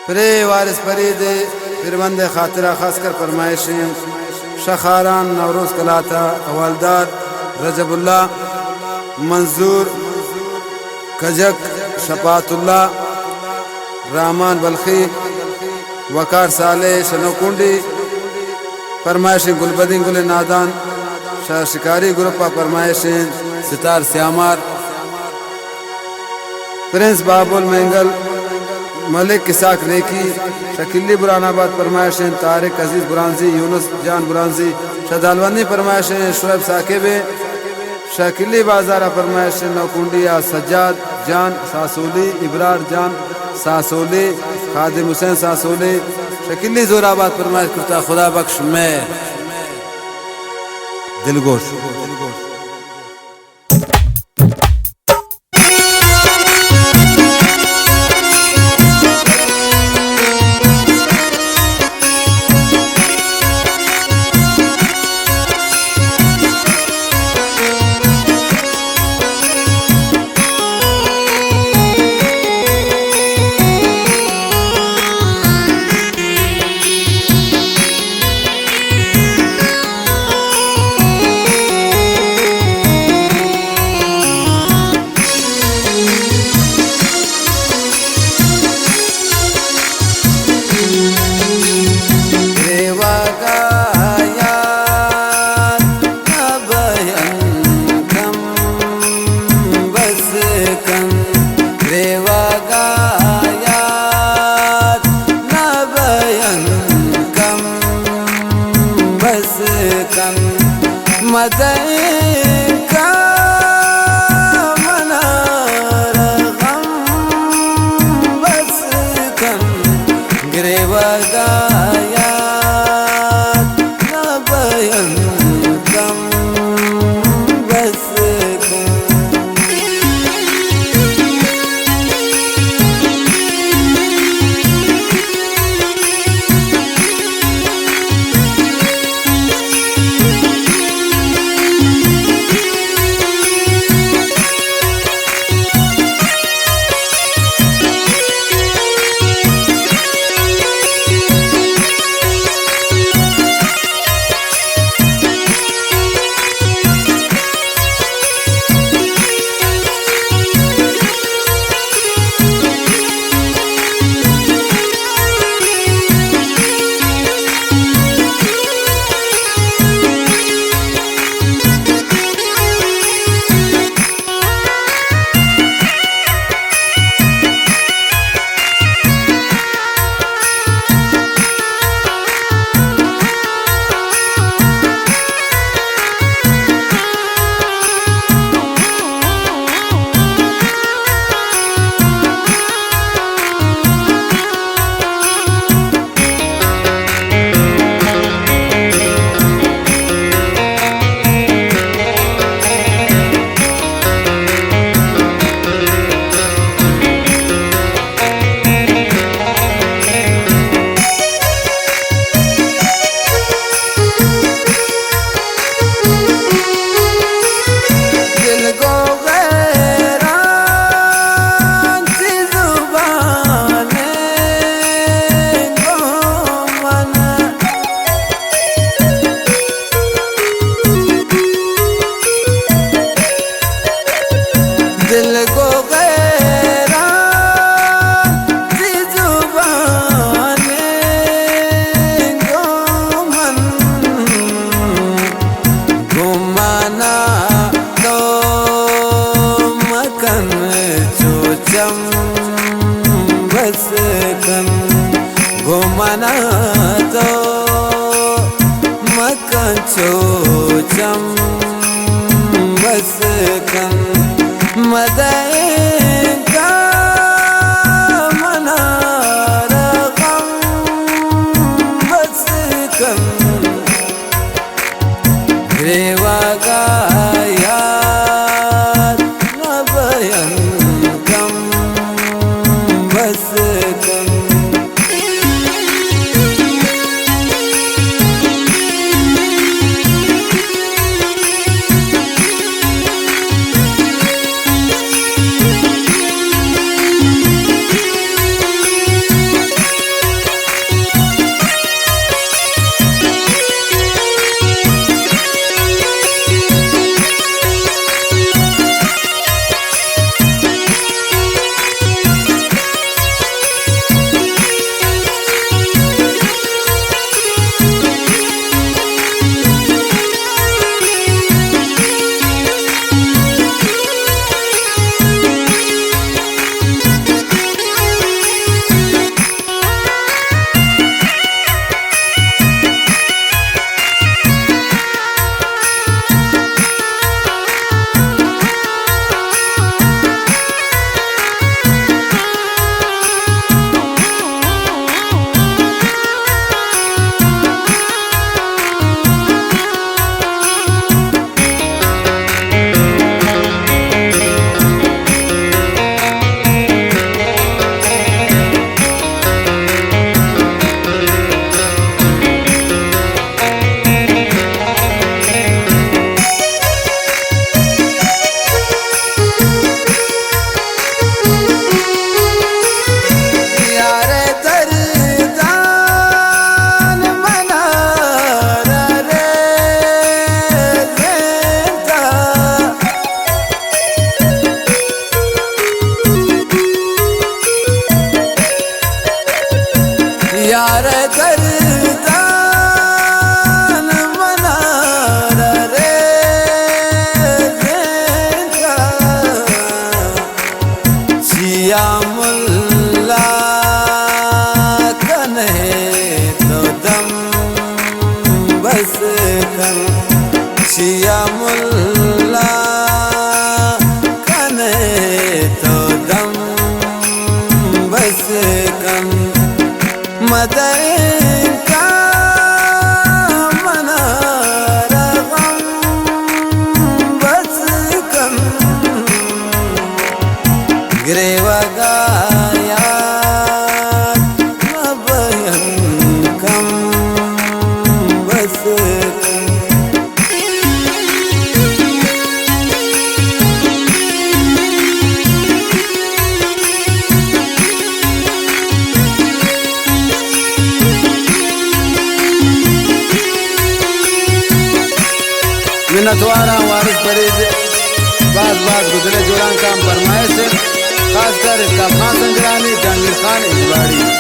Pray वारिस फरीद फिरबंद खातिरा खासकर फरमाइशें शखारान नवरोज़ कलाता हवालदार रजबुल्ला मंजूर कजक शफातुल्ला रहमान बल्खी वकार साले शनोकुंडी फरमाइशें गुलबदीन गुल नादान शाह शिकारी ग्रुपा फरमाइशें सितार श्यामार प्रिंस बाबुल मेंगल मलिक किसाक नेकी शकीली बुरानाबाद फरमाइशें तारिक अजीज बुरानजी यूनुस जान बुरानजी शदालवंदी फरमाइशें शुएब साकिबे शकीली बाजारा फरमाइशें नौकुंडिया सज्जाद जान सासोली इब्रार जान सासोली खादिम हुसैन सासोली शकीली जोराबाद फरमाइश करता खुदा बख्श में दिलगोश यार दर्दान मना रे जिया मुल्ला कने तो दम बस कन जिया मुल्ला कने तो दम बस कन मदर का मना रगम बस कम गिरेवगाया बयन कम बस मिन्नतवारा वारिस फरीद बाज गुजरे जुरान काम फरमाए से खासकर इसका खान संजरानी जहांगीर खान इजवाड़ी।